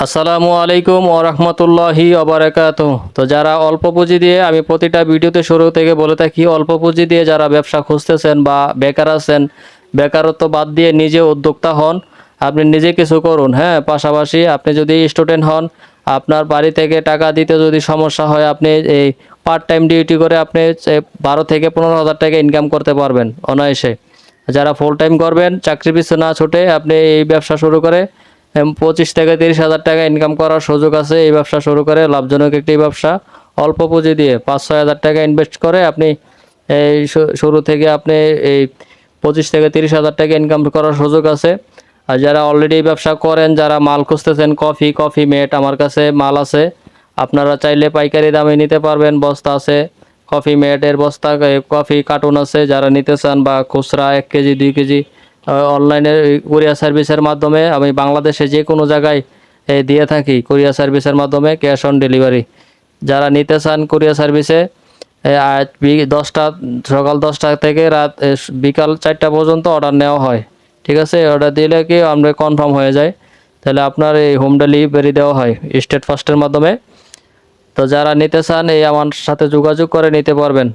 আসসালামু আলাইকুম ওয়া রাহমাতুল্লাহি ওয়া বারাকাতুহু। তো যারা অল্প পুঁজি দিয়ে, আমি প্রতিটা ভিডিওতে শুরু থেকে বলে থাকি, অল্প পুঁজি দিয়ে যারা ব্যবসা খুঁজতেছেন বা বেকার আছেন, বেকারত্ব বাদ দিয়ে নিজে উদ্যোক্তা হন, আপনি নিজে কিছু করুন। হ্যাঁ, পাশাপাশি আপনি যদি স্টুডেন্ট হন, আপনার বাড়ি থেকে টাকা দিতে যদি সমস্যা হয়, আপনি এই পার্ট টাইম ডিউটি করে আপনি 12 থেকে 15,000 টাকা ইনকাম করতে পারবেন অনায়াসে। যারা ফুল টাইম করবেন, চাকরি পিছু না ছুটে আপনি এই ব্যবসা শুরু করে 25 থেকে 30,000 টাকা ইনকাম করার সুযোগ আছে। এই ব্যবসা শুরু করে লাভজনক একটি ব্যবসা। অল্প পুঁজি দিয়ে 5-6 হাজার টাকা ইনভেস্ট করে আপনি এই শুরু থেকে আপনি এই 25 থেকে 30,000 টাকা ইনকাম করার সুযোগ আছে। আর যারা অলরেডি ব্যবসা করেন, যারা মাল খুঁজতেছেন, কফি মেট, আমার কাছে মাল আছে, আপনারা চাইলে পাইকারি দামে নিতে পারবেন। বস্তা আছে, কফি মেটের বস্তা, কফি কার্টুন আছে, যারা নিতে চান, বা খুচরা 1 কেজি 2 কেজি অনলাইনে কুরিয়ার সার্ভিসের মাধ্যমে আমি বাংলাদেশে যে কোনো জায়গায় দিয়ে থাকি। কুরিয়ার সার্ভিসের মাধ্যমে ক্যাশ অন ডেলিভারি। যারা নিতে চান কুরিয়ার সার্ভিসে, 10টা, সকাল 10টা থেকে রাত বিকাল 4টা পর্যন্ত অর্ডার নেওয়া হয়। ঠিক আছে, অর্ডার দিলে কি আমরা কনফার্ম হয়ে যায়, তাহলে আপনার এই হোম ডেলিভারি দেওয়া হয় স্টেট ফাস্টের মাধ্যমে। তো যারা নিতে চান, এই আমার সাথে যোগাযোগ করে নিতে পারবেন।